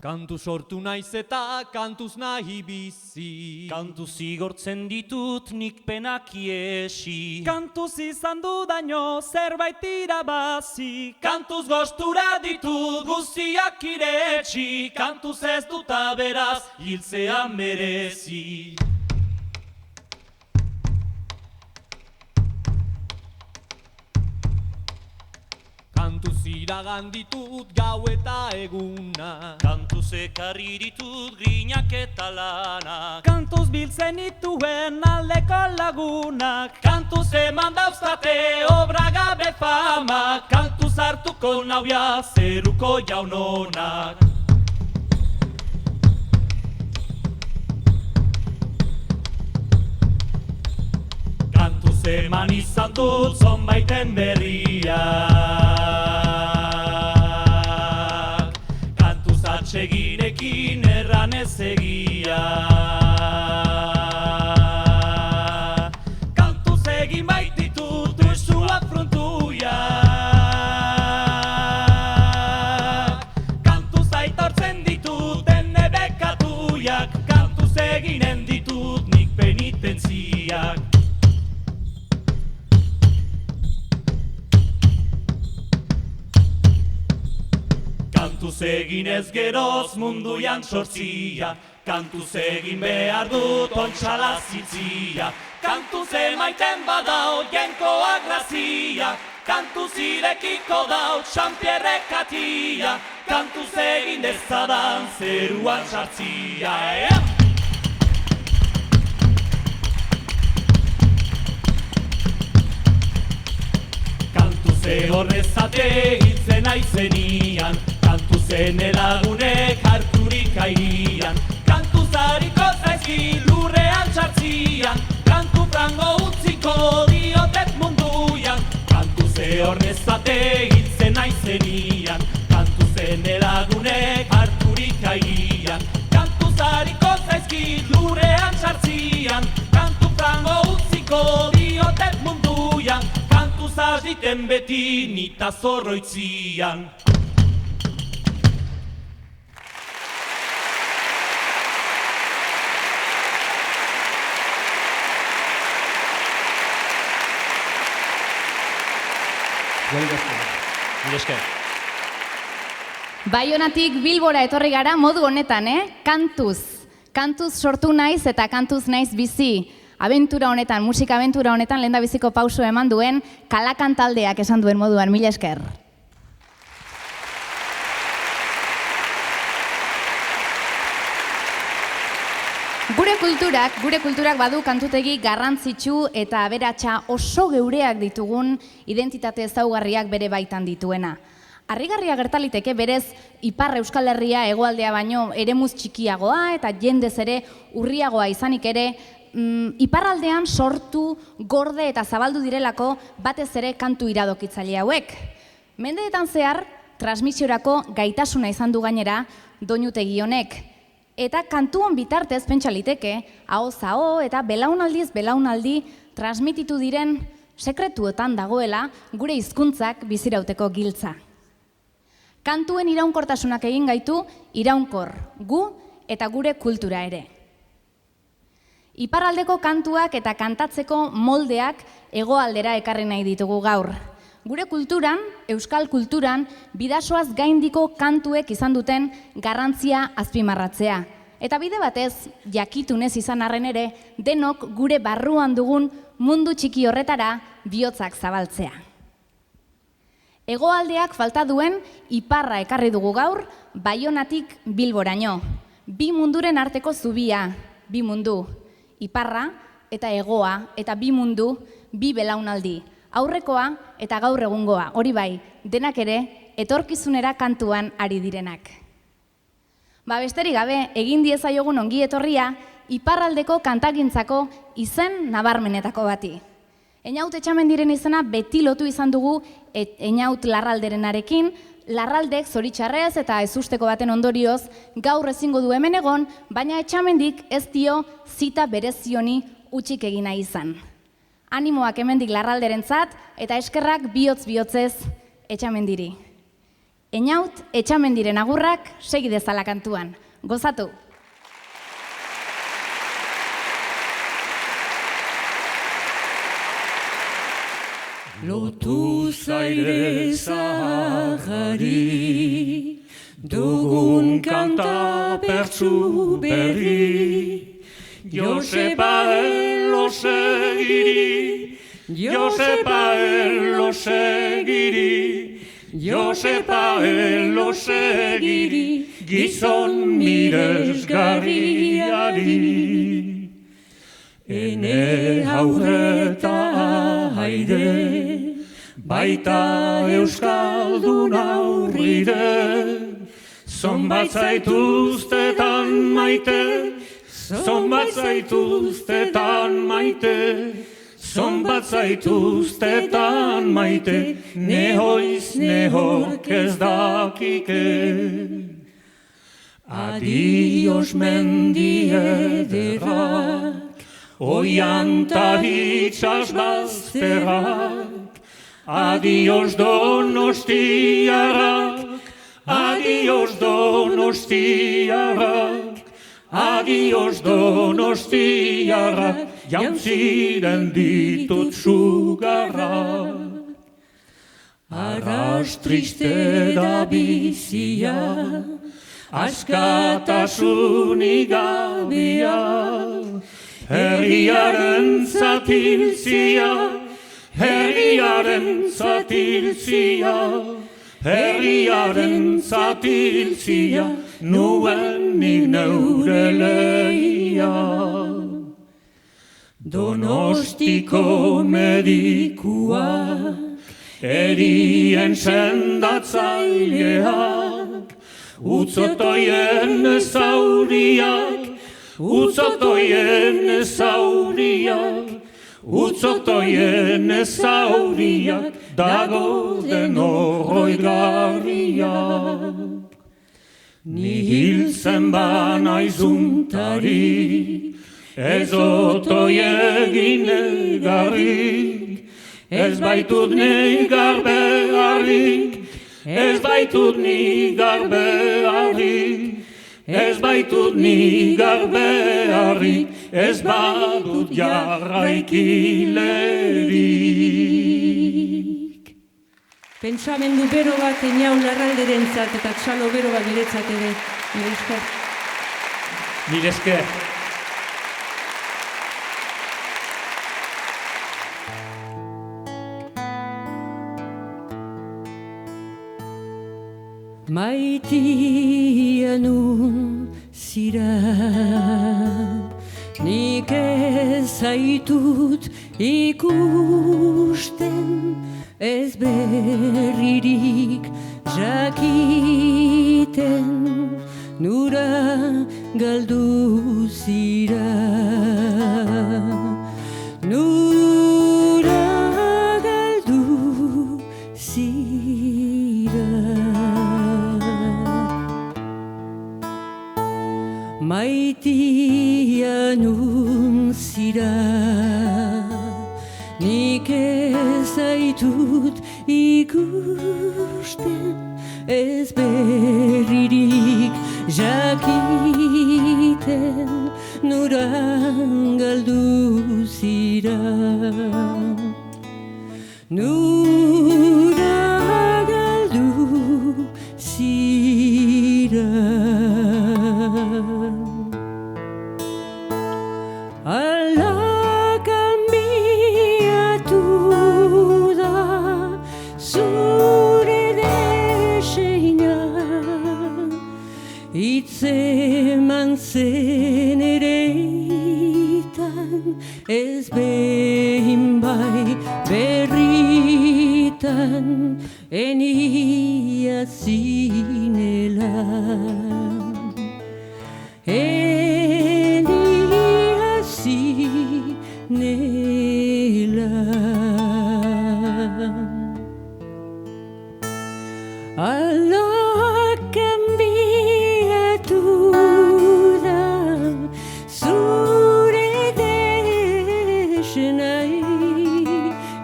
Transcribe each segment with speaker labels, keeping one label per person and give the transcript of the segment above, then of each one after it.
Speaker 1: Kantu sortu naiz eta kantuz nahi bizi.
Speaker 2: Kantuz igortzen ditut nik penak iesi.
Speaker 3: Kantuz izan dudaino zerbait irabazi.
Speaker 2: Kantuz gostura ditut guztiak iretsi. Kantuz ez duta beraz hiltzea merezi.
Speaker 1: Kantuz iragan ditut gau eta eguna.
Speaker 2: Kantuz ekarri ditut grinak eta lanak.
Speaker 3: Kantuz biltzen dituen aldeko lagunak.
Speaker 2: Kantuz eman dauztate obra gabe fama. Kantuz hartuko nauia zeruko jaunonak. Kantuz eman izan dut zonbaiten berriak. Kantuz atseginekin erran ez egia. Kantuz egin baititut usuak fruntuiak. Kantuz aitortzen ditut ene bekatuiak. Kantuz eginen ditut nik penitentziak. Kantuz egin ez geroz munduan sortzia. Kantuz egin behar dut ontxala zitzia. Kantuz emaiten badau jenkoa grazia. Kantuz irekiko dau Jean-Pierre katia. Kantuz egin dezadan zeruan sartzia. Kantuz horrezate hiltzen aizenian. Kantuzen elagunek harturik airian. Kantuz hariko zaizki lurrean txartzian. Kantu frango utziko diotet munduan. Kantuze horrezate hiltzen aizenian. Kantuzen elagunek harturik airian. Kantuz hariko zaizki lurrean txartzian. Kantu frango utziko diotet munduan. Kantuz hasditen beti nita zorroitzian.
Speaker 4: Baionatik Bilbora etorri gara modu honetan, Kantuz. Kantuz sortu naiz eta kantuz naiz bizi. Abentura honetan, musika abentura honetan, lehendabiziko pauso eman duen Kalakan taldeak esan duen moduan. Mila esker. Gure kulturak badu kantutegi garrantzitsu eta aberatsa oso geureak ditugun identitate ezaugarriak bere baitan dituena. Harrigarria gertaliteke berez Ipar Euskal Herria hegoaldea baino eremuz txikiagoa eta jendez ere urriagoa izanik ere, iparraldean sortu, gorde eta zabaldu direlako batez ere kantu iradokitzaile hauek. Mendeetan zehar, transmisiorako gaitasuna izan du gainera doinutegi honek. Eta kantuon bitartez pentsa liteke, ahoz aho eta belaunaldiz belaunaldi transmititu diren sekretuetan dagoela gure hizkuntzak bizirauteko giltza. Kantuen iraunkortasunak egin gaitu iraunkor, gu eta gure kultura ere. Iparraldeko kantuak eta kantatzeko moldeak hegoaldera ekarri nahi ditugu gaur. Gure kulturan, euskal kulturan, bidasoaz gaindiko kantuek izan duten garrantzia azpimarratzea. Eta bide batez, jakitunez izan arren ere, denok gure barruan dugun mundu txiki horretara bihotzak zabaltzea. Hegoaldeak falta duen iparra ekarri dugu gaur, Baionatik Bilboraino. Bi munduren arteko zubia, bi mundu. Iparra eta hegoa eta bi mundu, bi belaunaldi. Aurrekoa eta gaur egungoa, hori bai, denak ere, etorkizunera kantuan ari direnak. Besterik gabe, egin diezaiogun ongi etorria, iparraldeko kantagintzako izen nabarmenetako bati. Einaut Etxamendiren izena beti lotu izan dugu Einaut Larralderenarekin, Larraldek zoritxarrez eta ezusteko baten ondorioz gaur ezingo du hemen egon, baina Etxamendik ez dio zita berezioni utxik egina izan. Animoak hemendik Larralderentzat eta eskerrak bihotz-bihotzez Etxamendiri. Einaut, Etxamendiren agurrak segi dezala kantuan. Gozatu!
Speaker 2: Lotu zaire zahari, dugun kanta bertsu berri. Josepa lo segiri, Josepa lo segiri, Josepa lo segiri, gizon miresgarriari. Ene aurreta haide, baita euskaldun aurrire. Zonbat zaituztetan maite, zonbat zaituztetan maite, zonbat zaituztetan maite, nehoiz nehork ez dakike. Adios mendi ederrak, oianta itxas bazterrak, adios donostiarrak, adios donostiarrak, adios donostiarrak, jauntziren ditut sugarrak. Arras triste da bizia, askatasunik gabea, herriaren zatiltzia, herriaren zatiltzia, herriaren zatiltzia, nuen nik neure lehia. Donostiko medikuak, erien sendatzaileak, utzotoien zauriak, utzotoien zauriak, utzotoien zauriak, dago den horroigarriak. Ni hiltzen banaizuntari, ez otoi egin egarrik, ez baitut negar beharrik, ez baitut nigar beharrik, ez baitut nigar beharrik, ez badut jarraikilerik.
Speaker 5: Pentsamendu bero bat Einaun Larralderentzat eta txalo bero bat niretzat ere. Mila esker.
Speaker 2: Mila esker.
Speaker 5: Maitia nun zira, nik ez zaitut ikusten, ez berririk jakiten, nura galdu zira. Nura galdu zira. Maitia nun zira, nik ez zaitut ikusten, ez berririk jakiten, nuran galdu zira. Nura galdu zira. Ala cambiatu da zure deseina, hitzeman zen ereitan, ez behin bai berritan, enia zinela. Enia zinela. Ala cambiatu da zure desenai,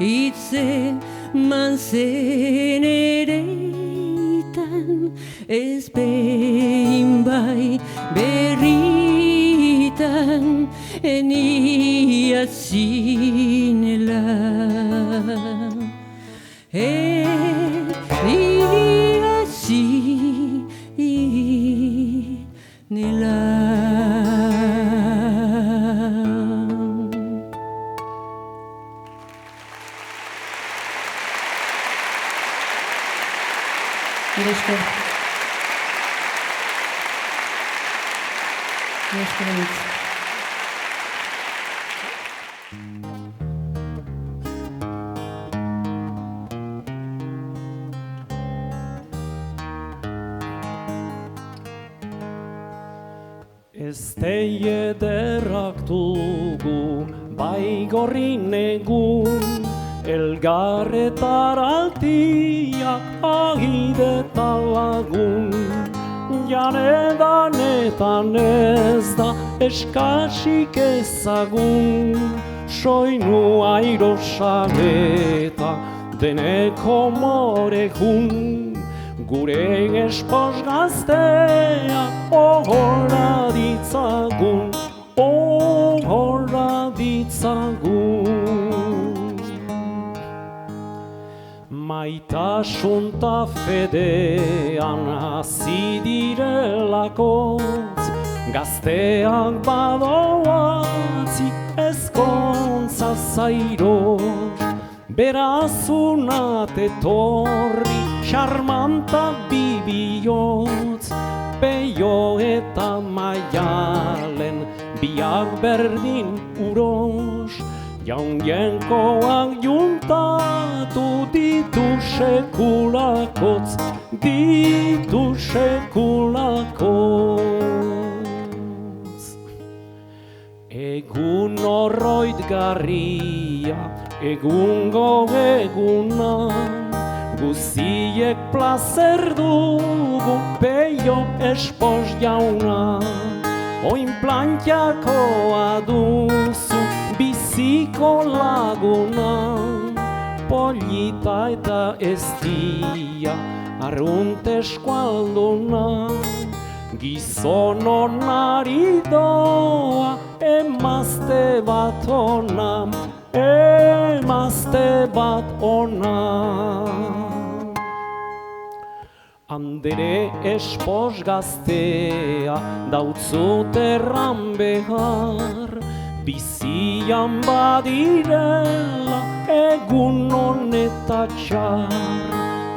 Speaker 5: hitzeman zen ereitan, ez behin bai berritan enia zinela. Enia zinela. Mila esker. Mila esker egitz.
Speaker 3: Eztei ederrak dugu, bai gorrin egun, elgarretaraltiak agidetan lagun. Janedanetan ez da eskasik ezagun, soinu airosan eta deneko morekun. Gure espos gaztea ohorra ditzagun, ohorra ditzagun. Maitasun ta fedean hasi direlakotz, gazteak badoatzi ezkontza zairoz. Berazunat etorri charmanta bibioz, peio eta maialen biak berdin uros. Jaunjenkoak juntatu ditu sekulakotz, ditu sekulakotz. Egun oroitgarria, egungo egunan, guziek plazer dugu peio espos jauna. Oin plantxakoa duzu biziko laguna, polita eta eztia arrunte eskualduna. Gizon onari doa emazte bat ona, emazte bat ona. Andere espos gaztea dautzut erran behar, bizian badirela egun honetatxar.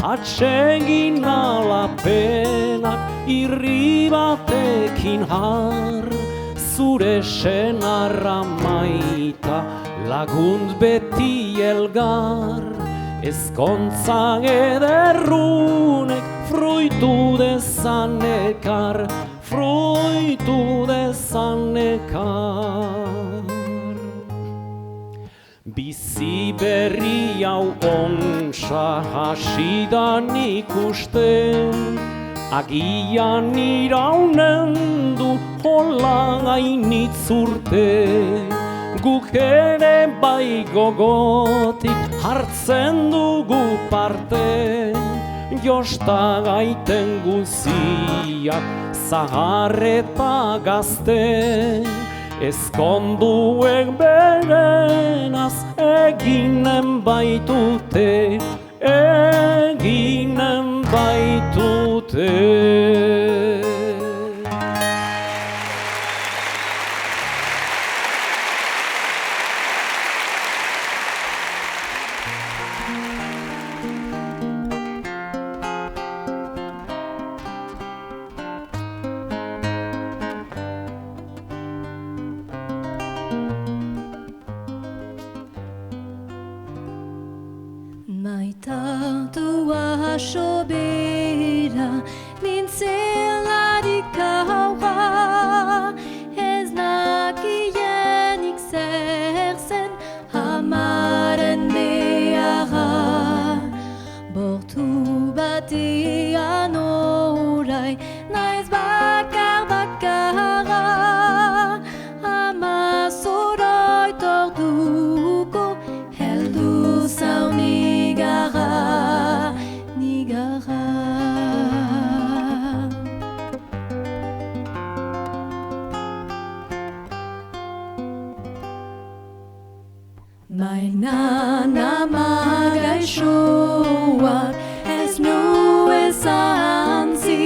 Speaker 3: Atsegin alapenak irri batekin har, zure senarra maita lagunt beti elgar. Ezkontza ederrunek fruitu dezanekar, fruitu dezanekar. Bizi berri hau ontsa hasidan ikusten, agian iraunen du hola hainitz urte. Guk ere bai gogotik hartzen dugu parte, josta gaiten guziak zahar eta gazte. Ezkonduek berenaz eginen baitute, eginen baitute.
Speaker 6: Maitatua sobera nintzelarik haua, ez nakienik zer zen amaren beharra. Bortu batean orai naiz bakarra, ama zoroit orduko heldu zau nigara. Askotan ama gaixoak ez nu ezantzi,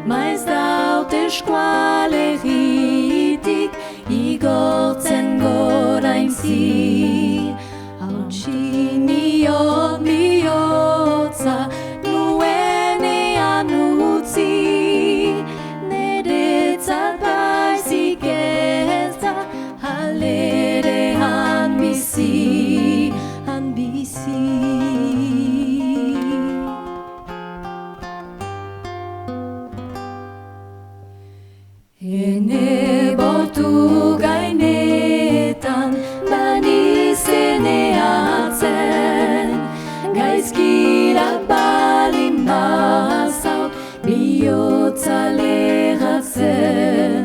Speaker 6: maiz daut eskualeritik igortzen goraintzi. Hautsi niot bihotza nuenean utzi, neretzat baizik ez da halere han bizi. Ene bortu gainetan banizeneatzen, gaizkirak balin bazaut bihotza lerratzen.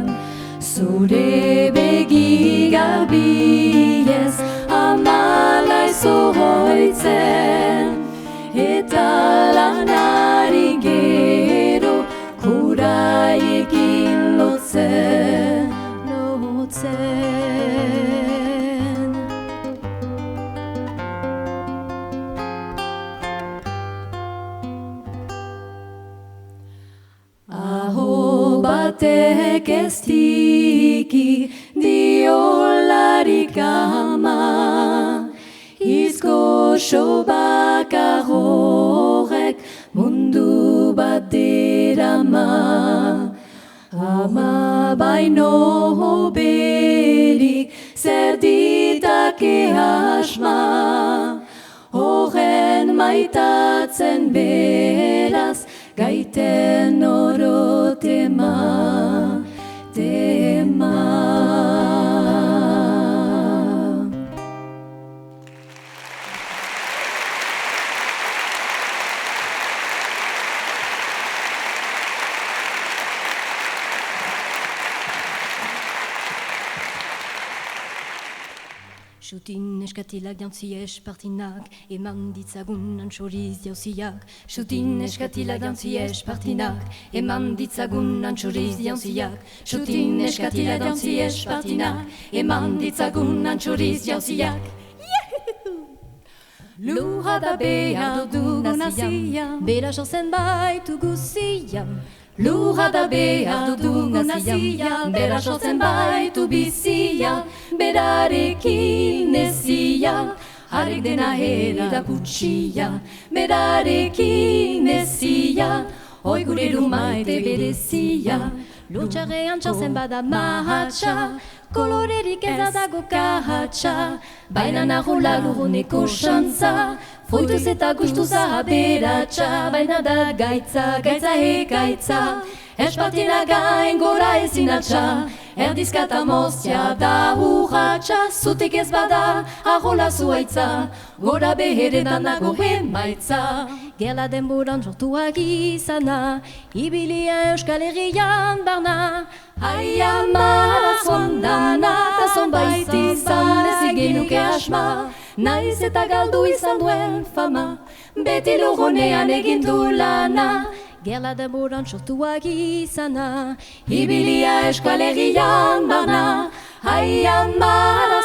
Speaker 6: Zure begi garbiez amalaiz oroitzen, eta lanari gero kuraiekin lotzen. Aho batek ez diki diolarik ama, izko bakar horrek mundu bat derama. Ama baino hoberik zer ditake asma, horren maitatzen beraz gaiten oro tema, tema.
Speaker 7: Xutin eskatilak jantzi espartinak, eman ditzagun antxoriz jauziak. Xutin eskatilak jantzi espartinak, eman ditzagun antxoriz jauziak. Xutin eskatilak jantzi espartinak, eman ditzagun antxoriz jauziak.
Speaker 6: Lurra da behar dugu nazia, bera sortzen baitu guzia.
Speaker 7: Lurra da behar dugu nazia, bera sortzen baitu bizia. Berarekin ezia, harek dena erakutsia. Berarekin ezia, hoi gure maite berezia.
Speaker 6: Lurtxarrean txartzen bada mahatxa, kolorerik ez dago kahatxa.
Speaker 7: Baina nahola luruneko xantza, foituz eta gustuz aberatxa. Baina da gaitza, gaitza ekaitza, espartina gain gora ezin atxa. Erdizkata moztia da urratxa, zutik ez bada ahola zuaitza, gora beheretan dago emaitza.
Speaker 6: Gerla denboran sortuak izana, ibilia Euskal Herrian barna.
Speaker 7: Ai ama zondana, ta zonbait izan ez genuke asma. Naiz eta galdu izan duen fama, beti lurronean egin du lana.
Speaker 6: Gerla denboran sortuak izana,
Speaker 7: ibilia Euskal Herrian barna. Ai ama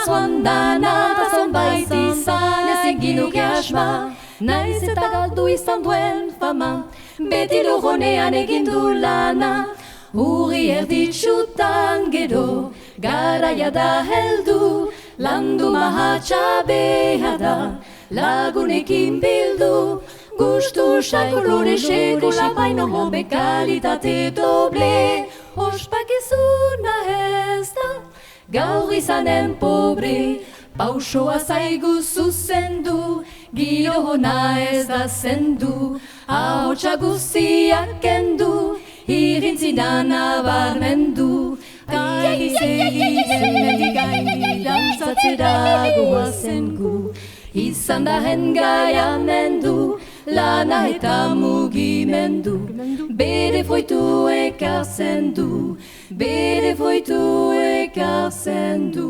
Speaker 7: zondana, ta zonbait izan ez genuke asma. Naiz eta galdu izan duen fama, beti lurronean egin du lana. Urri erditsutan gero, garaia da heldu, landu mahatxa behar da, lagunekin bildu. Gustu kolore sekula baino hobe kalitate doble. Ospakizuna ez da, gaur izanen pobre. Pausoa zaigu zuzendu, giro hona ez da zendu. Ahotsa guziak kendu, irintzinan abarmendu. Gaizegiten mendigaini dantzatzera goazen gu. Izan da hengaia mendu, lana eta mugimendu. Bere foitu ekartzen du, bere foitu ekartzen du.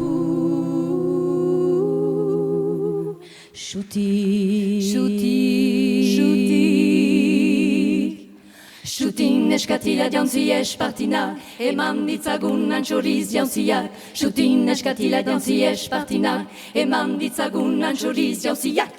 Speaker 7: Xutik, xutik, xutik. Xutin eskatila jauntzi espartina, eman ditzagun antxoriz jaunziak. Xutin eskatila jauntzi espartina, eman ditzagun antxoriz jaunziak.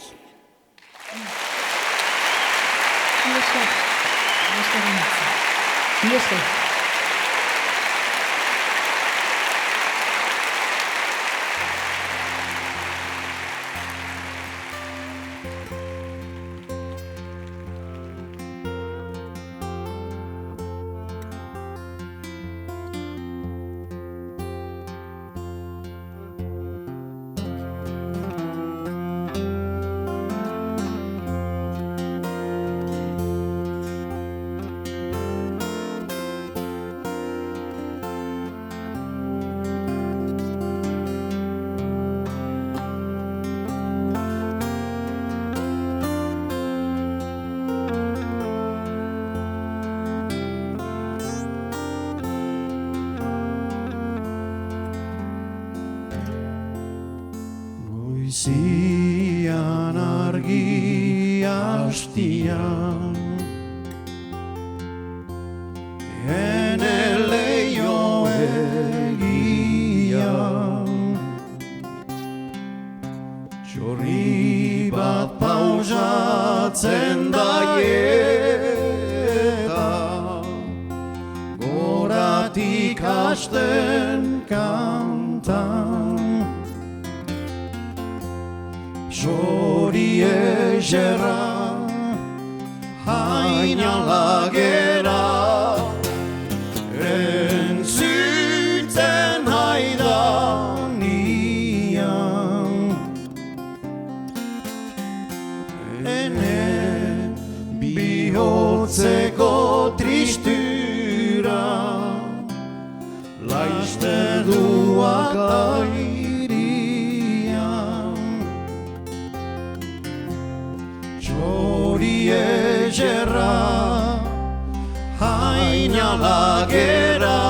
Speaker 8: Goizian argi hastian, ene leio egian, txorri bat pausatzen daieta, goratik hasten kantan. Txori ezerra, haina lagera, entzuten haidanian. Ene bihotzeko tristura, laizte duak ezerra, haina lagera,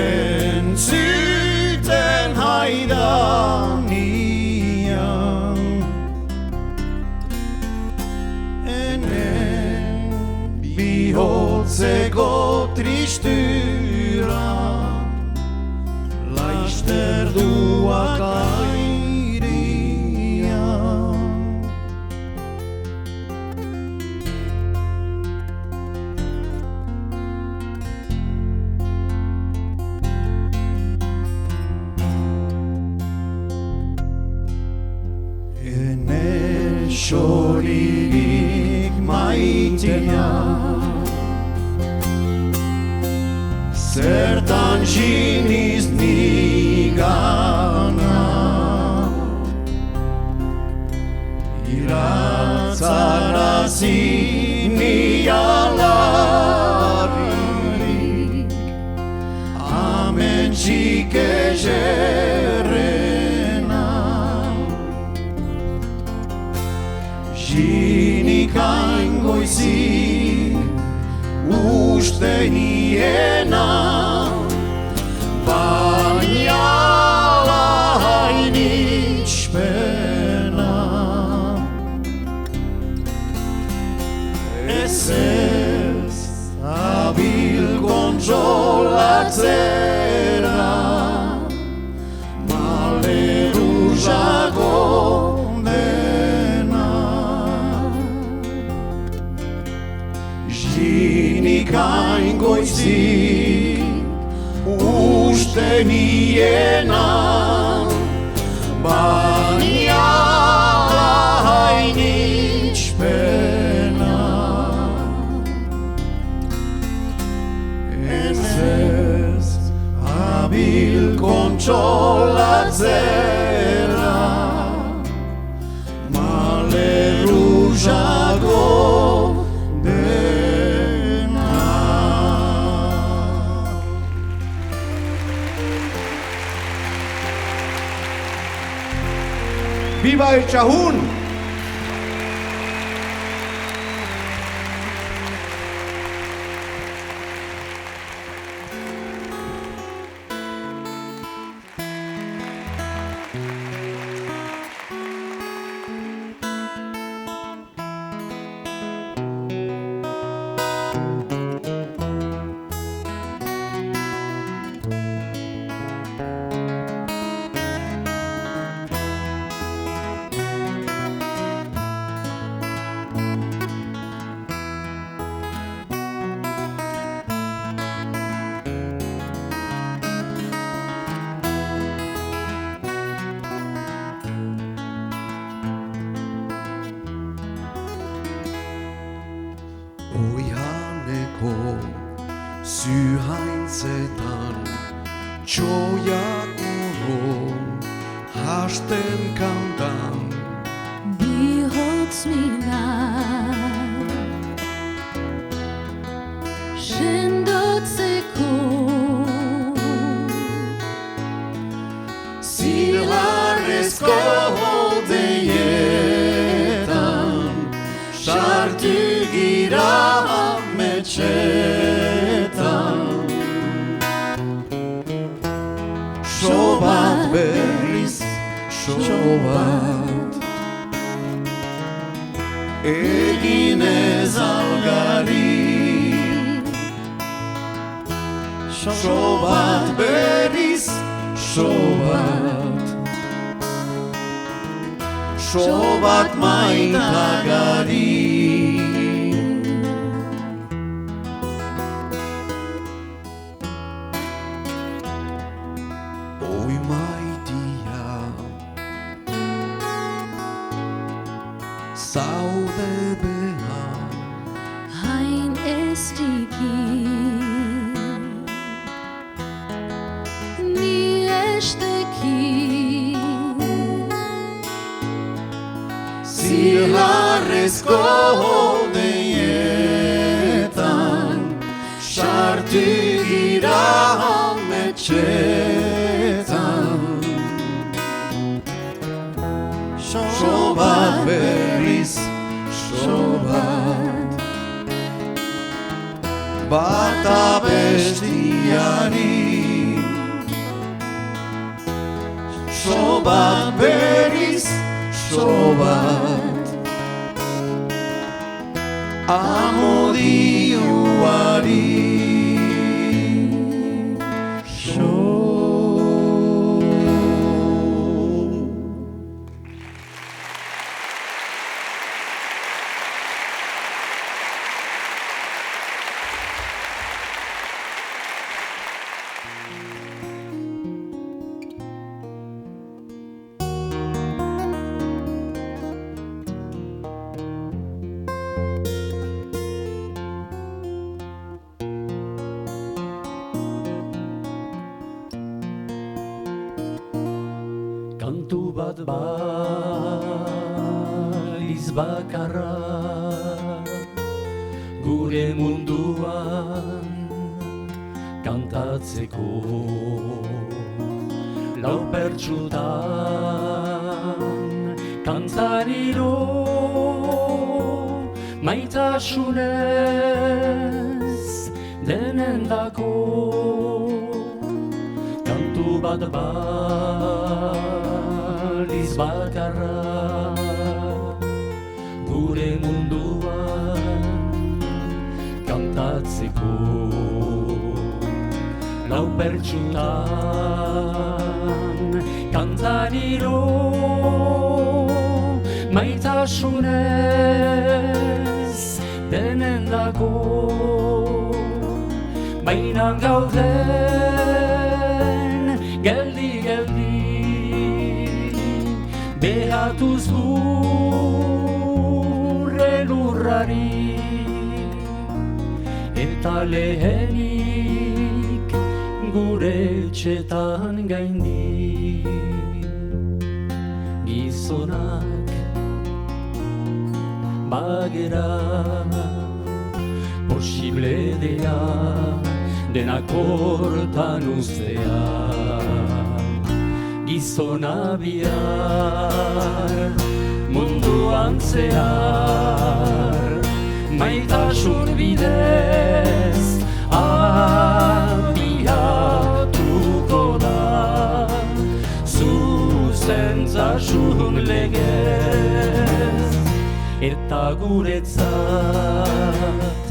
Speaker 8: entzuten haidanian. Ene bihotzeko tristura, laizter duak Txoririk maitea, zertan jiniz nigana, iratzarazi nialarik, amentxik Jinikain goizik uste niena, baina lahain itxpena. Ez abil kontsolatzera, maleruzago Jinikain goizik uste niena, baina lahain itxpena. Ez abil kontsolatzera, maleruzago ¡Viva el Chajún! Zuhaintzetan txoiak urron hasten kantan
Speaker 6: Bihotz minak sendotzeko
Speaker 8: Zilarrezko hodeietan sartu gira ametxetan Sobat berriz, sobat Egin ez algari Sobat berriz, sobat Sobat maitagari Oi maitia Zaude beha
Speaker 6: hain estiki Ni esteki
Speaker 8: Zilarrezko hodeietan sartu gira ametxetan Sobat berriz, sobat Bata bestiari Sobat berriz, sobat Amodioari
Speaker 3: Kantu bat baliz bakarra gure munduan kantatzeko lau pertsutan kantariro maitasunez denendako kantu bat baliz bakarra gure munduan kantatzeko lau pertsutan kantariro maitasunez denendako baina gauden geldi behatuz gure lurrari eta lehenik gure etxetan gaindi gizonak bagera posible dea denak hortan uztea gizona bihar munduan zehar maitasun bidez abiatuko da zuzentasun legez eta guretzat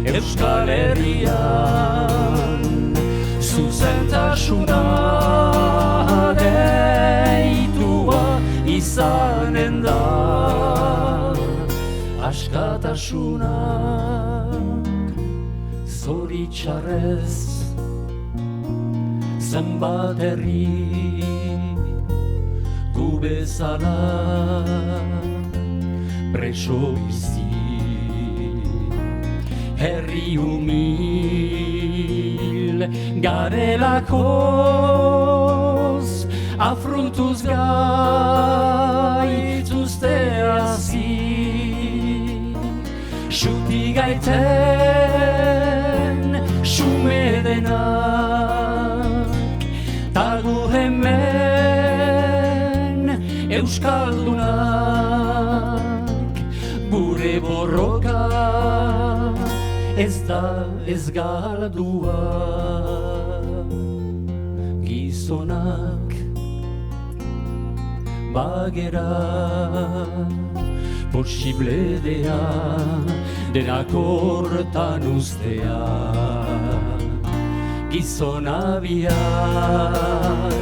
Speaker 3: Euskal Herrian zuzentasuna deitua izanen da askatasuna zoritxarrez zenbat herri gu bezala preso bizi herri umil garelakoz, afruntuz gaituzte hazi. Xuti gaiten xume denak, tagu hemen euskaldunak, gure borroka ez da ez galdua. Gizonak bagera posible dea denak hortan ustea. Gizona bihar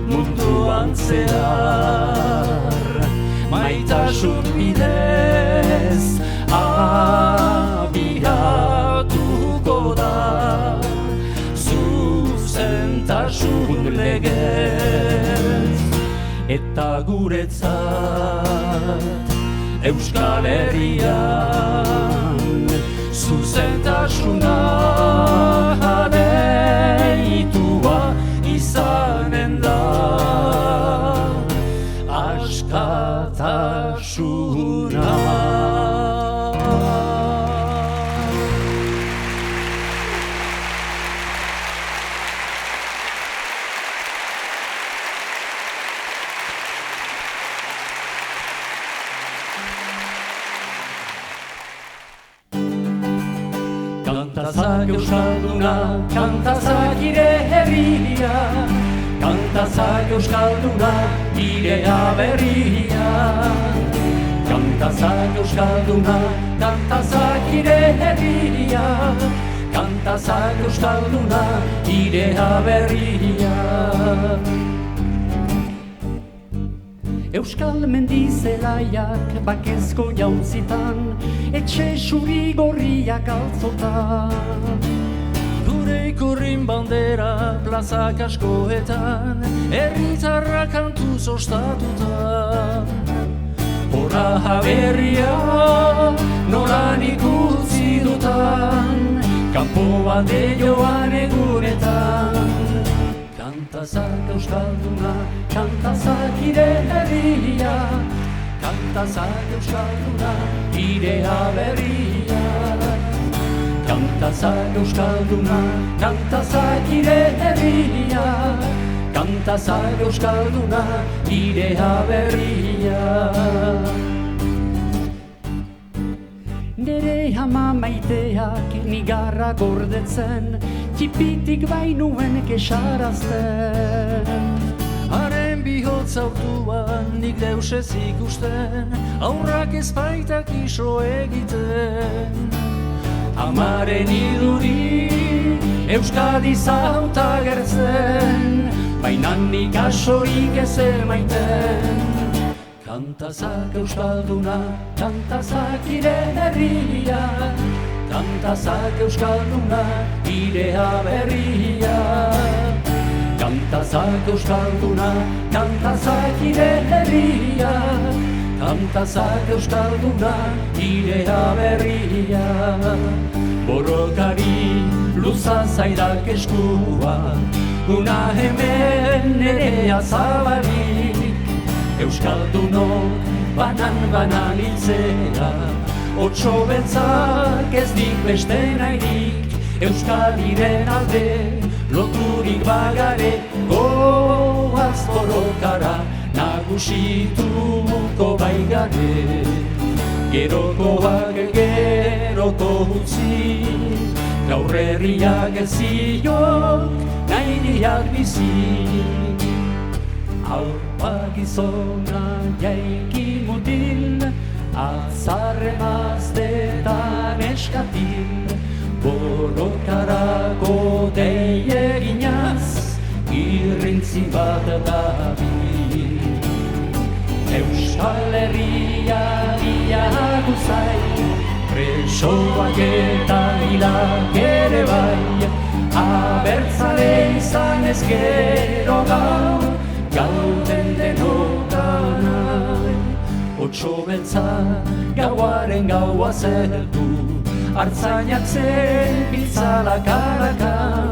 Speaker 3: munduan zehar maitasun bidez abiatuko da, zuzentasun legez. Eta guretzat Euskal Herrian zuzentasuna deitua izanen da, askatasuna. Kantazak euskalduna, kantazak ire herria, kantazak euskalduna, ire aberria. Kantazak euskalduna, kantazak ire herria, kantazak euskalduna, ire aberria. Euskal mendizelaiak bakezko jautzitan, etxe suri gorriak altzotan. Gure ikurrin bandera plazak askoetan, herritarra kantuz ostatuta. Horra jaberria noran ikutzi dutan, kanpoan deioan egunetan. Kantazak euskalduna, kantazak ire herria, kantazak euskalduna, ire aberria. Kantazak euskalduna, kantazak ire herria, kantazak euskalduna, ire aberria. Nere ama maiteak nigarra gordetzen, txipitik bainuen kesarazten. Haren bihotz autuan nik deusez ikusten, aurrak ez baitak iso egiten. Amaren iduri Euskadi zauta gertzen, baina nik asorik ez emaiten. Kantazak euskalduna, kantazak ire herria, kantazak euskalduna, ire aberria. Kantazak euskalduna, kantazak ire herria, kantazak euskalduna, ire aberria. Borrokari luza zaidak eskua, una hemen ere azabalik. Euskaldunok banan hiltzea, otso beltzak ez dik beste nahirik. Euskadiren alde loturik bagare, goaz borrokara nagusituko baigare. Gerokoak geroko utzi, gaur herriak ez ziok nahi diak bizi. Aupa gizona jaiki mutil, atzarre maztetan eskatil. Borrokarako dei eginaz, irrintzi bat dabil. Euskal Herria diagu zai, presoak eta hilak ere bai. Abertzale izan ez gero gaur, gauden denokanai. Otso beltza gauaren gaua zeldu, artzainak zen biltzala karakan.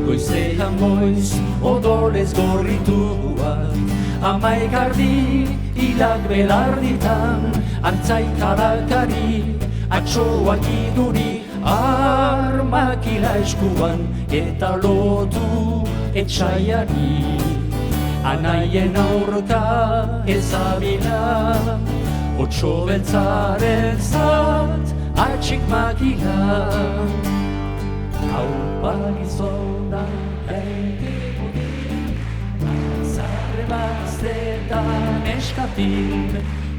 Speaker 3: goizean goiz odolez gorrituak, 11 ardi hilak belarditan, antzaikarakari, atsoak iduri, armakila eskuan eta lotu etxaiari. Anaien aurka ezabila, otso beltzaren zat atxik makila. Haupa gizona zarre baztetan eskatik,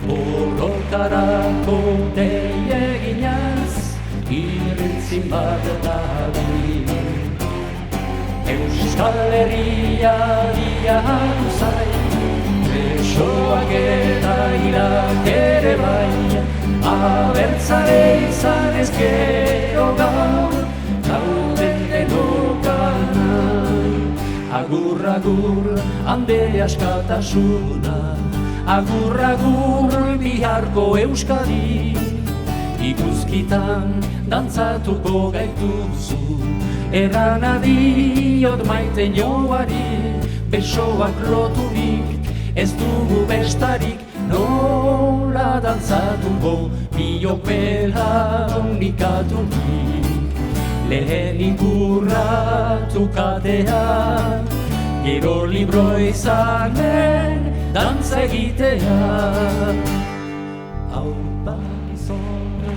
Speaker 3: borrokarako deieginaz, iritzi bat dabil. Euskal Herria diatu zai, presoak eta hilak ere bai, abertzale izan ez gero gaur, gauden denokanai. Agur, agur, hande askatasuna, agur, agur, biharko Euskadi, ikuskitan dantzatuko gaituzu, erran adiot maiten joari, besoak loturik, ez dugu bestarik, nola dantzatuko biok belanikaturik. Lehen ikurratu katea, gero libro izanen dantza egitea. Haupa gizona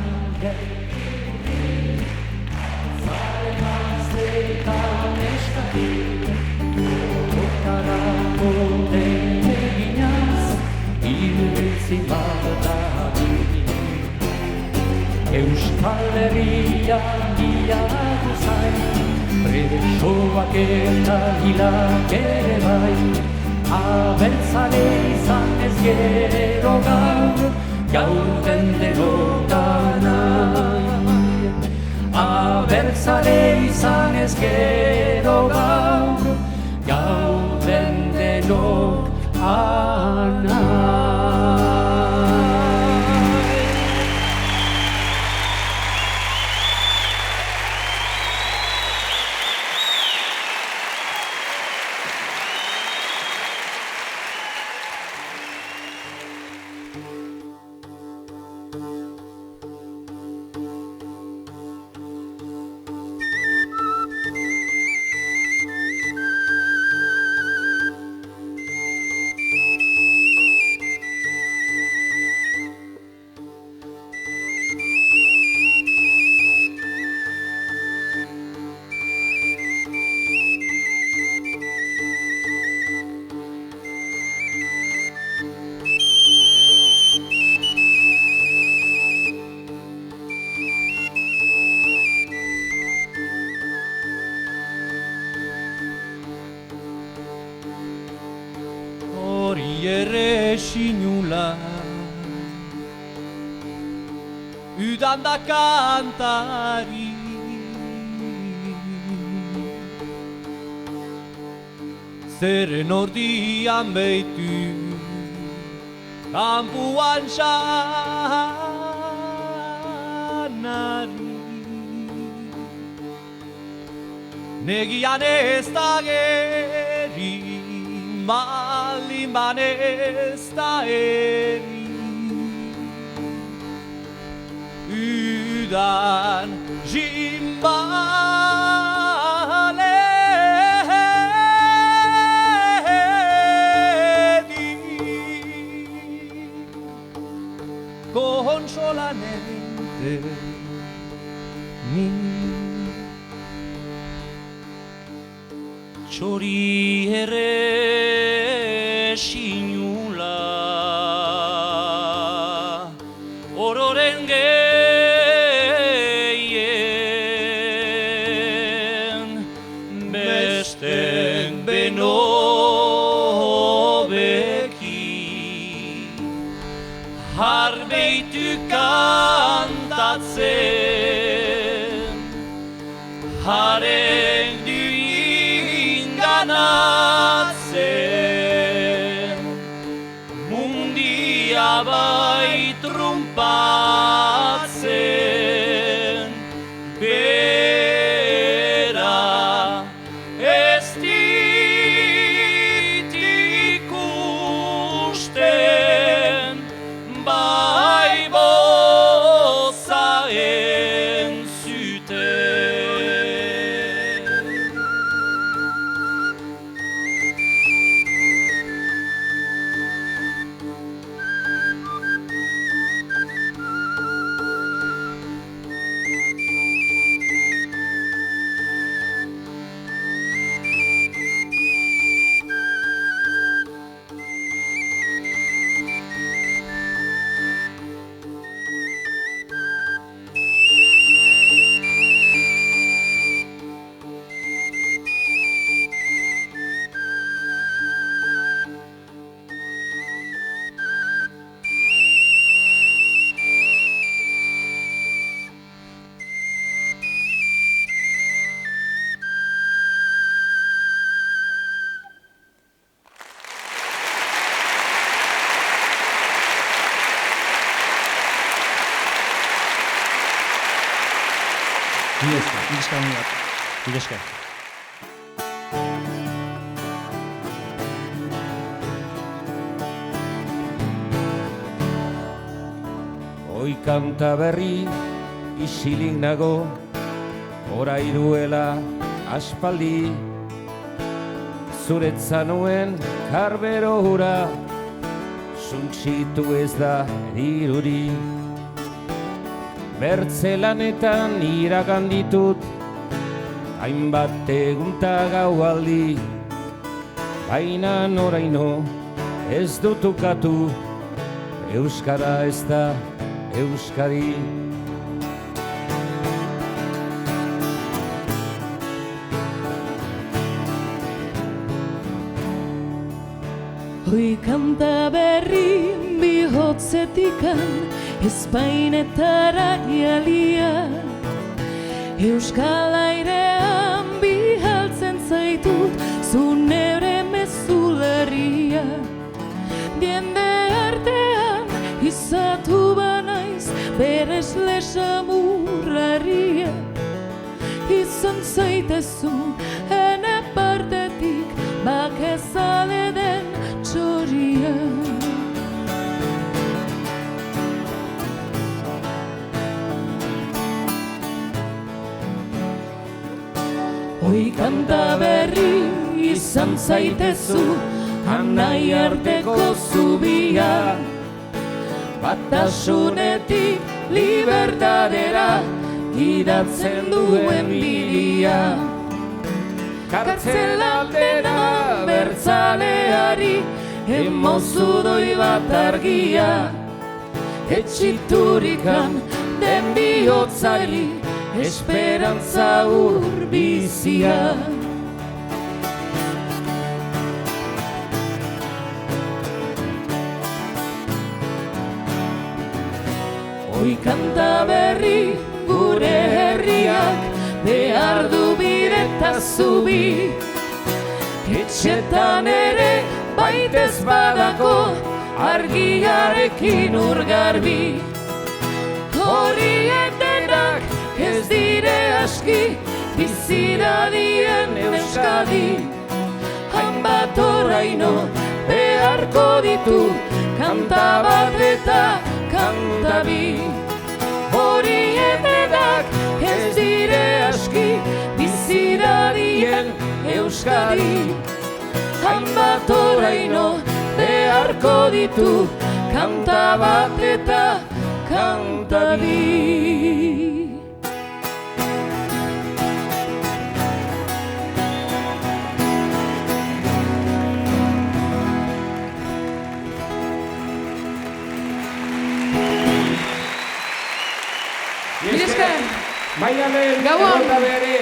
Speaker 3: zaren aztetan eskatik, borrokarako deneginaz, iritzi bat dabil. Euskal Herria diatu zain, presoak eta hilak ere bai, abertzale izan ez gero gaur, gauden denokanai. Abertzale izan ez gero gaur, gauden denokanai.
Speaker 1: Ere sinula udan da kantari, zeren ordian beitu kampuan sanari. Negian ez da geri, malin banez da eri, udan jimbaledi, consolamente mi.
Speaker 2: Txori ere sinula, ororen gehien, besten benobeki, harbeitu kantatzen, haren ganatzen, mundia bai trumpatzen, bera Mila esker. Hoi kanta berri isilik nago, orai duela aspaldi, zuretzan nuen karbero hura, suntsitu ez da diruri. Bertze lanetan iragan ditut, hainbat egunta gaualdi, baina noraino ez dut ukatu, euskara ez da euskari.
Speaker 9: Hoi kanta berri bihotzetikan ezpainetara jalia, euskal airean bihaltzen zaitut zu neure mezuleria. Diende artean izatu banaiz beresle samurraria, izan zaitezu ene partetik bakezale den txoria. Hoi kanta berri izan zaitezu anai arteko zubia, batasunetik libertadera idatzen duen bidea. Kartzelaldera bertzaleari emozudoi bat argia, etxiturikan den bihotzari esperantza urbizia. Hoi kanta berri gure herriak behar du bireta zubi, etxetan ere baitez badako argiarekin urgarbi. Horiek denak ez dire aski bizira dien Euskadi, hainbat oraino beharko ditu kanta bat eta kanta bi. Horiek denak ez dire aski bizira dien Euskadi, hainbat oraino beharko ditu kanta bat eta kanta bi.
Speaker 10: Maialen,
Speaker 9: Gabon!
Speaker 10: Errota Bere!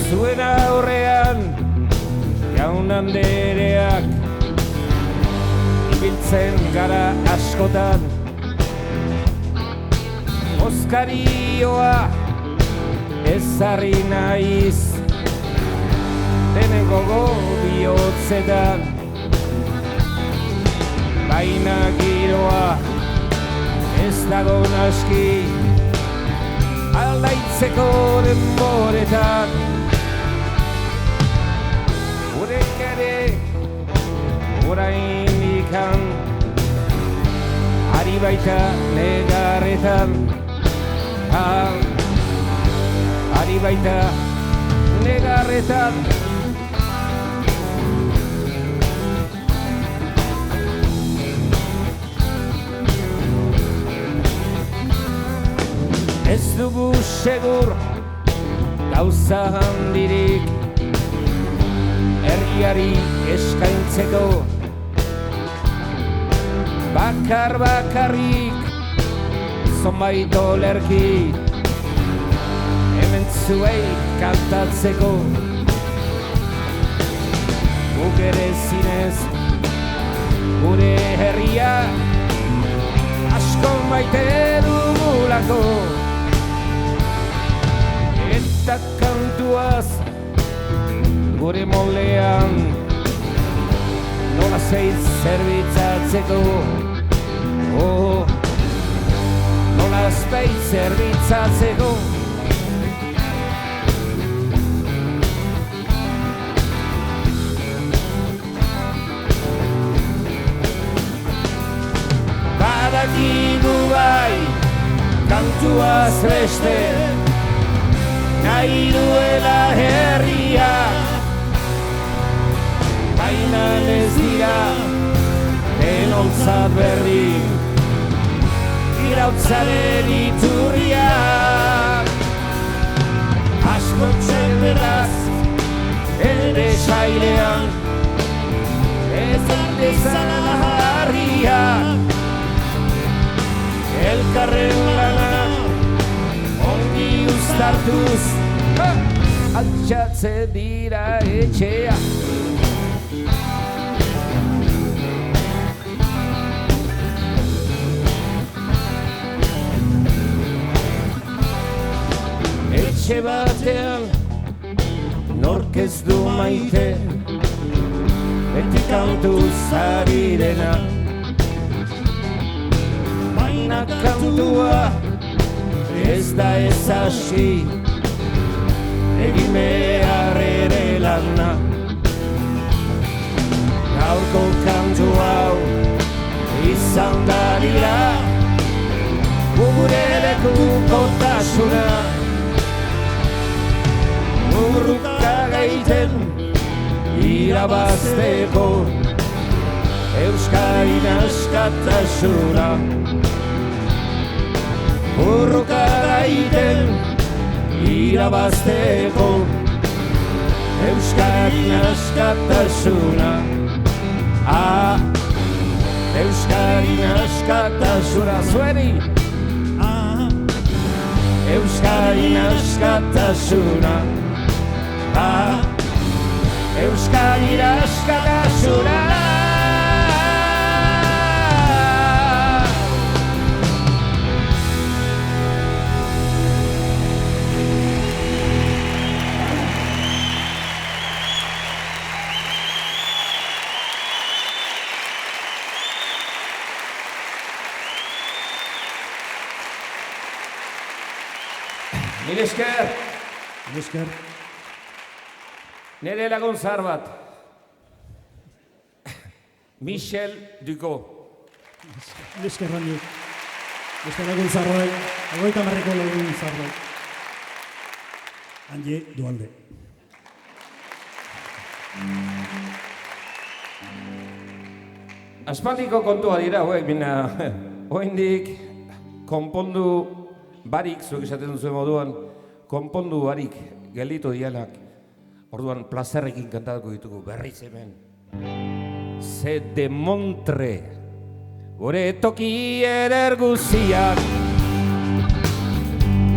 Speaker 10: Zuen aurrean jaun andereak ibiltzen gara askotan, oskarioa ezarri naiz denen gogo bihotzetan, baina giroa ez dago naski aldaitzeko denboretan. Gurek ere baita negarretan, ari baita negarretan. Ez dugu segur gauza handirik herriari eskaintzeko, bakarrik zonbait olerki hemen zuei kantatzeko. Guk ere zinez gure herria asko maite dugulako, eta kantuaz gure moldean nola zeiz zerbitzatzeko, nola zeiz zerbitzatzeko. Badakigu bai kantuaz beste nahi duela herria, baina ez dira denontzat berri irautzaren iturriak. Asko txelberaz ere sailean ez dezan harriak, elkarren lana ongi uztartuz altxatze dira etxea. Etxe batean nork ez du maite, beti kantuz ari dena, baina kantua ez da ez hasi, egin behar ere lana. Gaurko kantu hau izan dadila gure lekukotasuna, urruka gaiten irabazteko Euskadin askatasuna. Urruka gaiten irabazteko Euskadin askatasuna. Euskadin askatasuna. Zueni! Euskadin askatasuna. Euskadin askatasuna. Mil esker.
Speaker 11: Mil esker.
Speaker 10: Nere lagun zahar bat. Michel Ducot.
Speaker 11: Mil esker handi. Beste lagun zahar bat. 50 lagun zahar bat. Handi Dualde.
Speaker 10: Aspaldiko kontua dira, bina, oraindik konpondu barik, zuek esaten duzuen moduan, konpondu barik gelditu dianak, orduan plazerrekin kantatuko ditugu berriz hemen. Se demontre, gure toki eder guziak,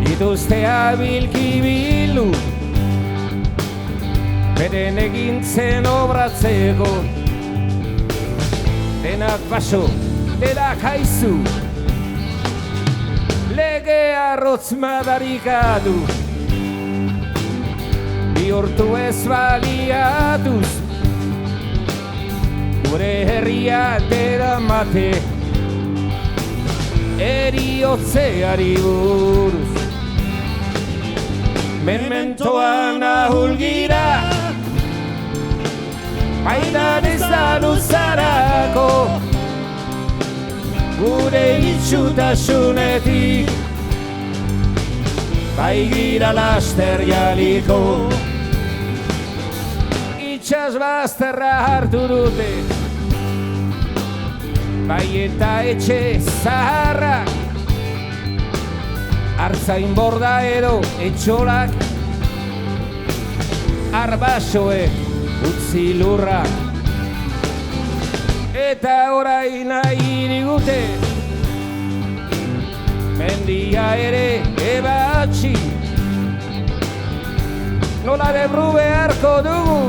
Speaker 10: dituzte abilki bilu, beren egintzen obratzeko, denak baso, denak haizu, lege arrotz madarikatu, bihurtu ez baliatuz, gure herria deramate, eriotzeari buruz. Mementoan ahulgira, bainan ez da luzarako, gure itxutasunetik, bai gira laster jaliko. Itxas bazterra hartu dute, bai eta etxe zaharrak, artzain borda edo etxolak, arbasoek utzi lurrak. Eta orain nahi digute, mendia ere ebatxi, nola debru beharko dugu,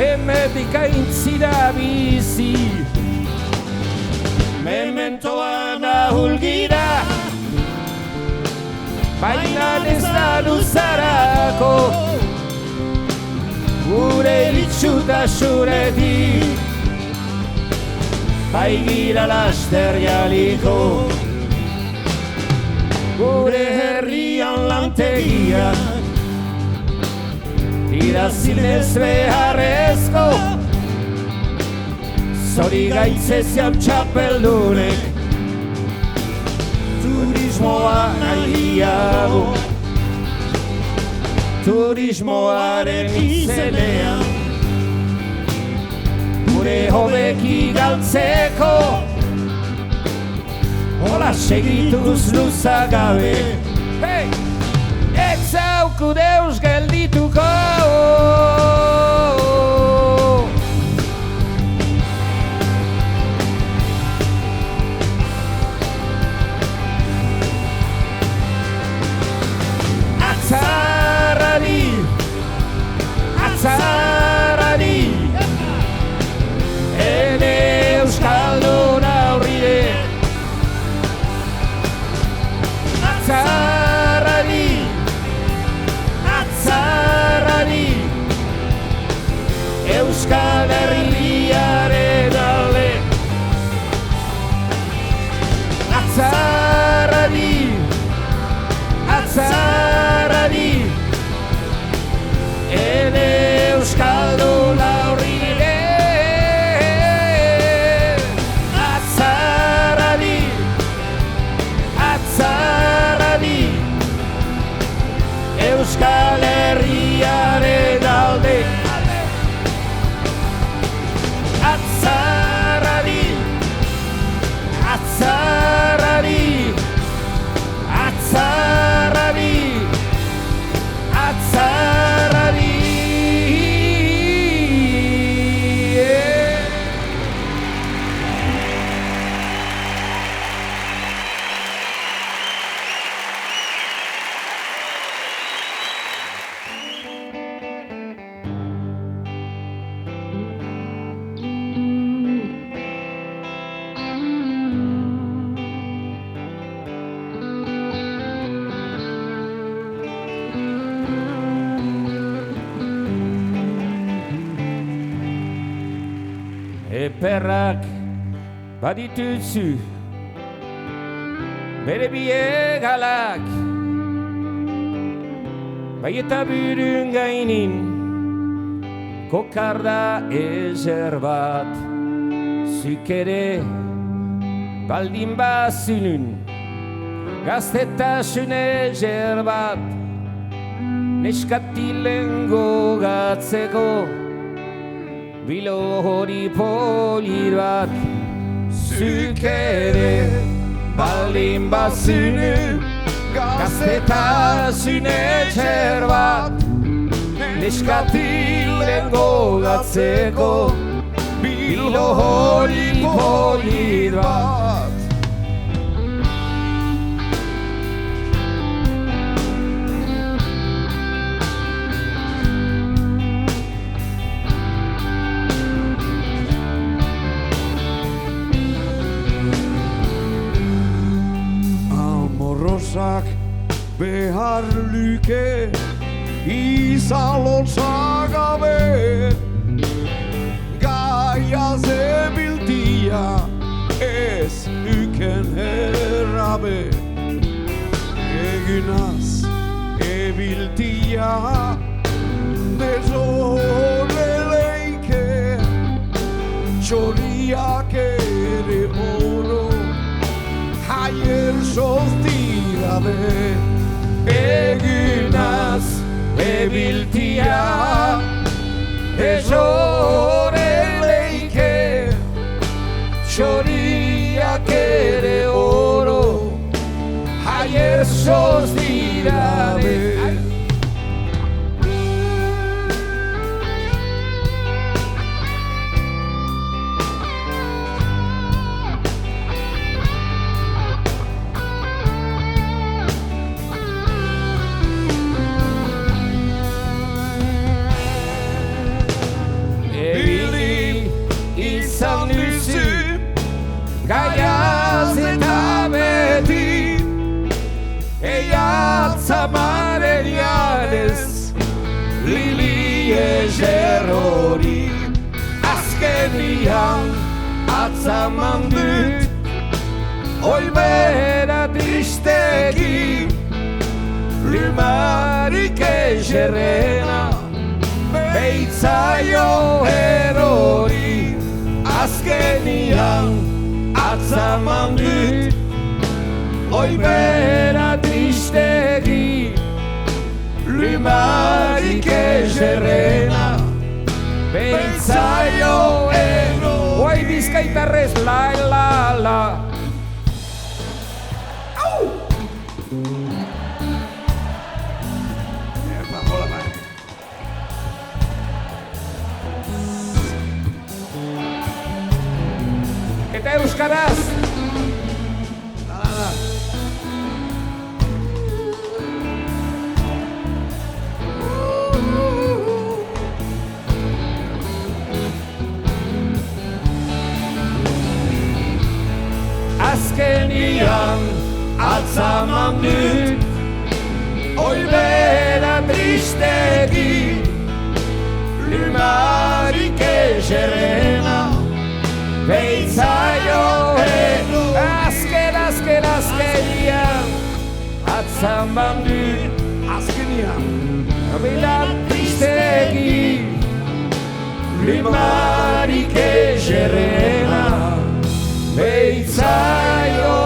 Speaker 10: hemetik aintzira bizi. Mementoan ahulgira, baina ez da luzarako, gure itxutasunetik, bai gira laster jaliko. Gure herrian lantegiak, dira zinez beharrezko, zori gaitzezian txapeldunek, turismoa nahiago, turismoaren izenean, gure hobeki galtzeko, hola segituz luzagabe, hey! Ez zauku deus geldituko. Atzarrari, atzarrari, ene euskaldun aurrire. Atzarrari, atzarrari, Euskal Herriaren alde. Atzarrari, atzarrari, ene euskaldun aurrire. Atzarrari, atzarrari, Euskal Herriaren alde. Atzarrari, atzarrari, atzarrari, atzarrari. Eperrak badituzu, bere biegalak, bai eta burun gainin, kokarda ezer bat, zuk ere baldin bazunun, gaztetasun ezer bat, neskatilen gogatzeko, bilo hori polir bat. Zuk ere baldin bazunun, gaztetasun etxer bat, neskatilen gogatzeko, bilo hori polir bat.
Speaker 8: Amorrosak behar luke izan lotzagabe, gaia zebiltia ez uken errabe. Egunaz ebiltia dezoleleike, txoriak ere Aierzoz dirabe eginaz ebiltia Ezoren leike txoriak ere oro Aierzoz dirabe Gaiaz eta beti Eiatza marerianez Lili egerrori Azkenian atzaman dut Oibera tristegi Limarik egerrena Beitzaio erori Azkenian atzaman dut Oibera tristegi Limarik egerrena Beitzaio ero Oi bizkaitarrez la la la Au! Eta euskaraz Azkenian atzaman dut Oibera tristegi Limarik egerrena Beitzaio azkenian atzaman dut Azkenian Oibera tristegi Limarik egerrena Beitzaio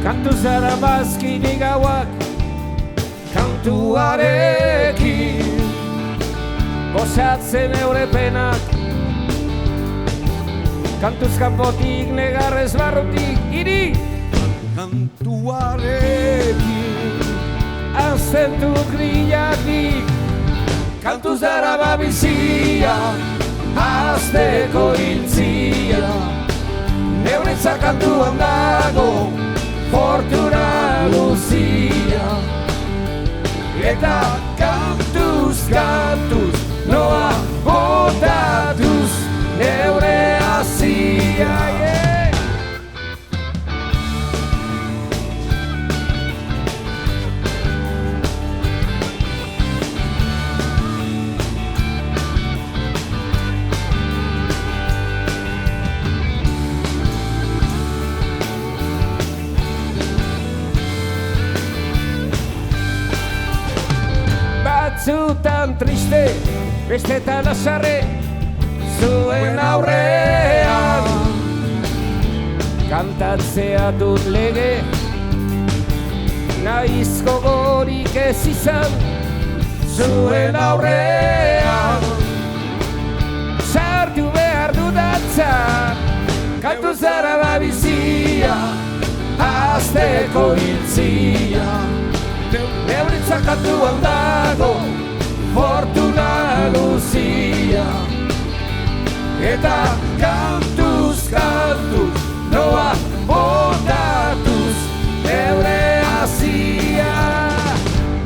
Speaker 8: Kantu zara bazkini gauak Kantuarekin Gozatzen eure penak Kantuz kanpotik negarrez barrutik Iri Kantuarekin Azten dut grillatik Kantuz zara babizia Azteko hiltzia Neuretzak kantuan dago Fortuna luzia Eta kantuz, kantuz Noa botatuz Neure azia Batzutan triste, bestetan azarre Zuen aurrean Kantatzea dut lege Naiz gogorik ez izan Zuen aurrean Sartu behar dudatza Kantu zara babizia Azteko hiltzia Neuretzak kantuan dago Fortuna luzia Eta kantuz,
Speaker 10: kantuz, noa botatuz, neure hasia.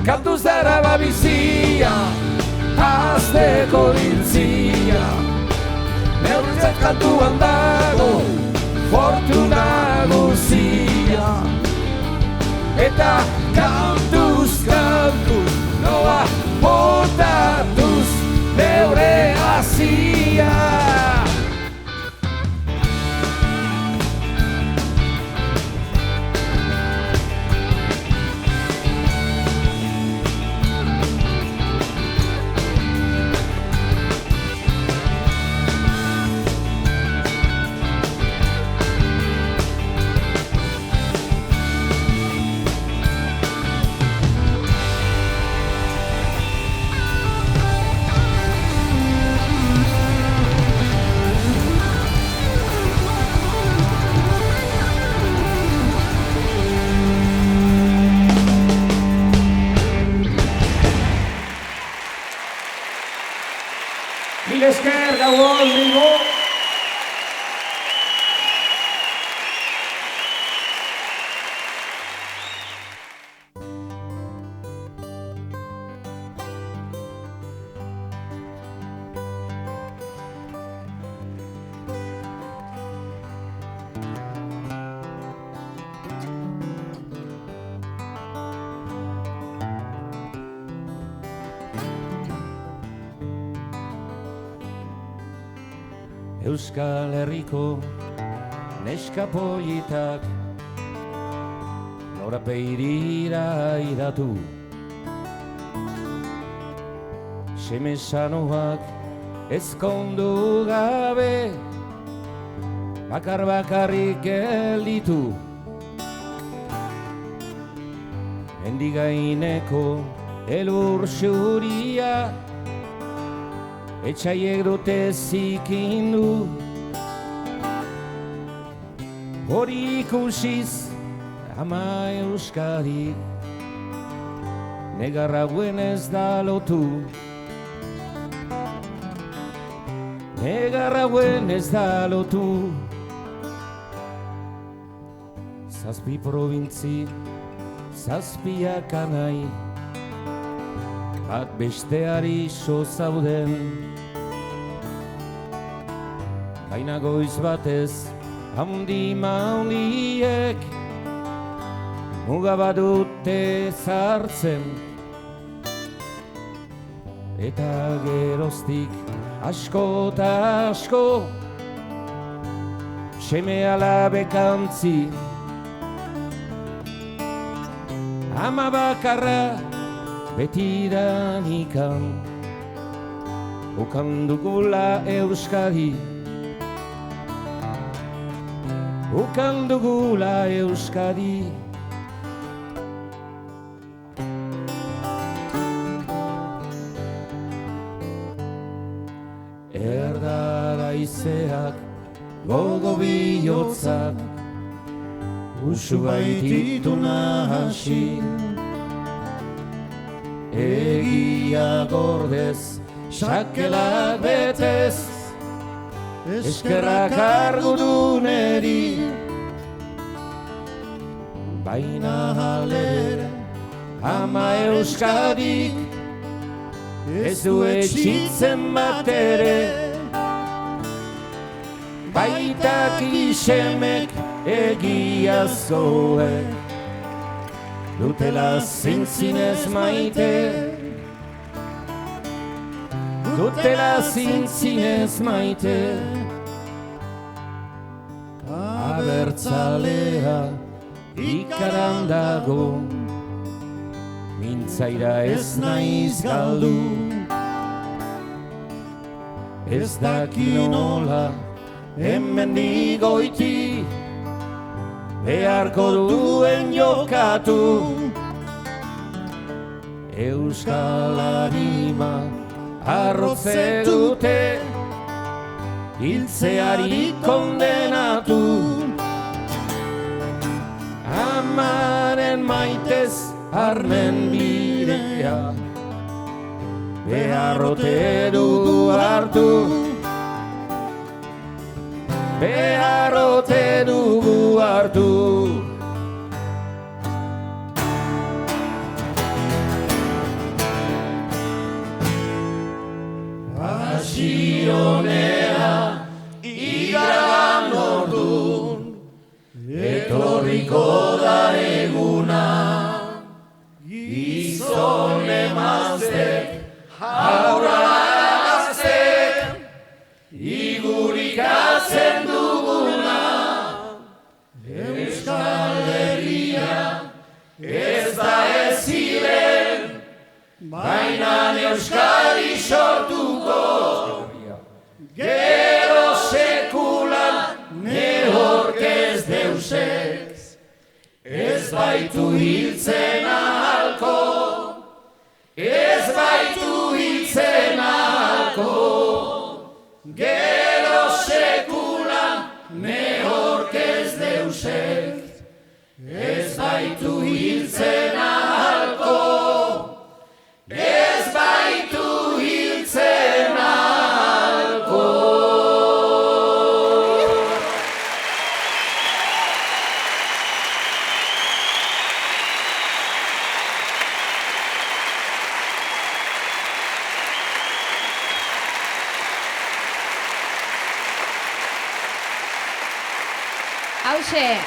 Speaker 10: Kantuz dara babizia, azteko dintzia, neurtzat kantuan dago, fortuna guzia. Eta kantuz, kantuz, noa botatuz, neure hasia.
Speaker 8: Mil esker, gauon, Bilbo!
Speaker 10: Euskal Herriko neska politak nora peirira idatu, seme sanoak ezkondu gabe bakar-bakarrik gelditu. Mendigaineko elur xuria etxaiek dute zikindu. Hori ikusiz ama Euskadi negarra guen ez da lotu. Negarra guen ez da lotu. Zazpi probintzi, zazpiak anai, bat besteari so zauden. Baina goiz batez handi-mandiek muga badute zartzen, eta geroztik asko eta asko seme alabek antzi. Ama bakarra betidanikan ukan dugula Euskadi, ukan dugula Euskadi. Erdara izeak gogo bihotzak usu baititu nahasi. Egia gordez, sakelak betez, eskerrak arguduneri. Baina halere, ama Euskadik, ez du etxitzen batere. Baitak isemek egiazkoek, dutela zintzinez maite, dutela zintzinez maite. Abertzalea ikaran dago, mintzaira ez naiz galdu. Ez daki nola hemendik goiti beharko duen jokatu. Euskal Arima arrotze dute, hiltzeari kondenatu. Amaren maitez armen bidea, beharrote dugu hartu. behar ote dugu hartu. Pasionea iragan ordun, etorriko da eguna, gizon emaztek, haura gaztek, igurikatzen duguna. Euskal Herria ez da eziren, baina Euskadi sortuko, gero sekulan nehork ez deusek, ez baitu hiltzen ahalko, ez baitu hiltzen ahalko, gero sekulan nehork ez deusek, ez baitu hiltzen ahalko, ez baitu hiltzen ahalko.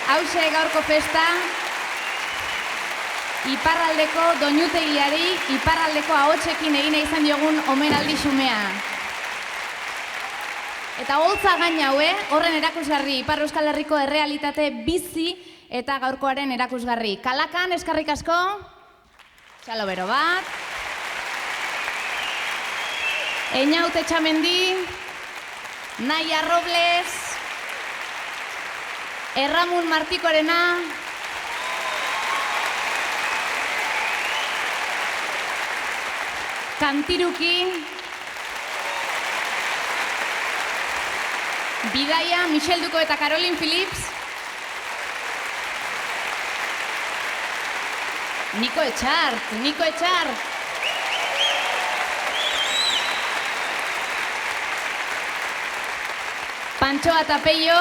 Speaker 4: Hauxe gaurko festa, iparraldeko doinutegiari, iparraldeko ahotsekin egina izan diogun omenaldi xumea. Eta holtza gaina horren erakusgarri, Ipar Euskal Herriko errealitate bizi eta gaurkoaren erakusgarri. Kalakan, eskerrik asko, txalo bero bat. Einaut Etxamendi, Naia Robles, Erramun Martikorena, Kantiruki, Bidaia, Michel Duko eta Caroline Phillips, Niko Etxart, Pantxoa eta Peio,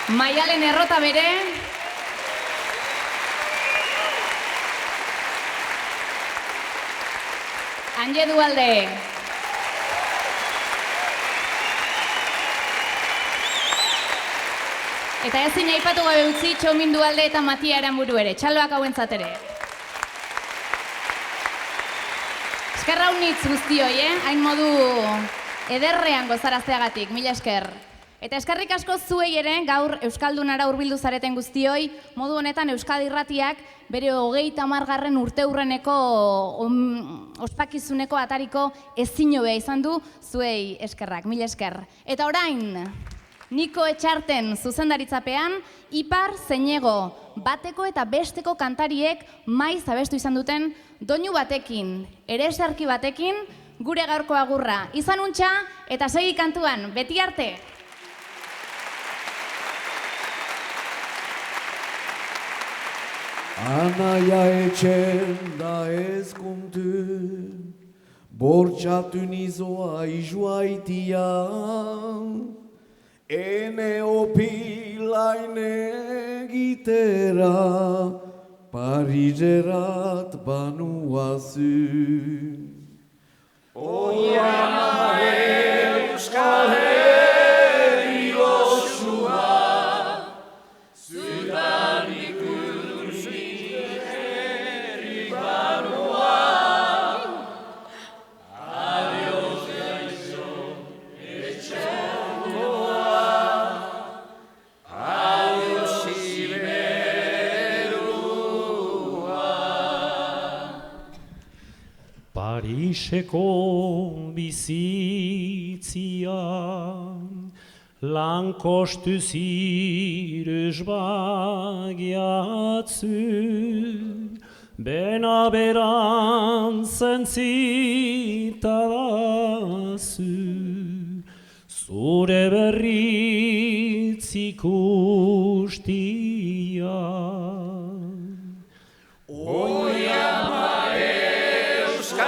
Speaker 4: Maialen Errota bere, Anje Dualde, eta ezin aipatu gabe utzi Txomin Dualde eta Matia Eranburu ere, txaloak hauentzat ere. Eskerra unitz guztioi, hain modu ederrean gozarazteagatik, mila esker. Eta eskerrik asko zuei ere, gaur Euskaldunara hurbildu zareten guztioi, modu honetan Euskadi Irratiak bere 30. urteurreneko ospakizuneko atariko ezin hobea izan du zuei eskerrak, mila esker. Eta orain, Niko Etxarten zuzendaritzapean, Ipar Zeinego bateko eta besteko kantariek maiz abestu izan duten doinu batekin, eresarki batekin, gure gaurko agurra. Izan untxa eta segi kantuan, beti arte!
Speaker 10: Anaia etxen da ezkontu, bortxatu nizoa izuaitia, ene opilaine gitera, Parizerat banuazu. Oiana Euskal Herri osua, zutan ikusi herri banua. Adios gaixo etxekoa, adios Iberua.
Speaker 12: Pariseko bizitzian lan kostu ziruz bagiatzu, bena beran zentzitarazu, zure berritz ikustian.
Speaker 10: Oi ama Euskal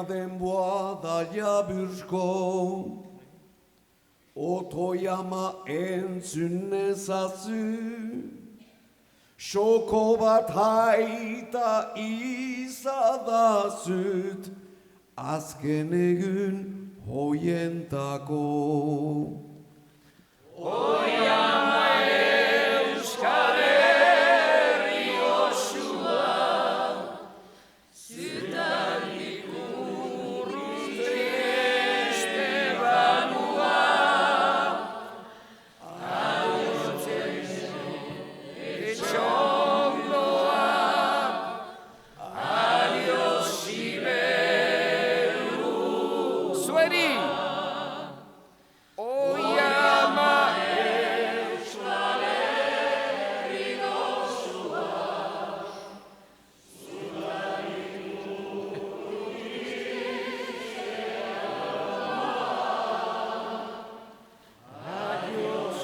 Speaker 13: denboa daia bursko, otoiama entzun ezazu, xoko bat haita izadazut, azken egun hoientako.
Speaker 10: Oiama Euskal Herri osua, zutanik urruti estebanua, adiotzen etxondoa, adios Iberu.
Speaker 8: Zueri!
Speaker 10: Adiós,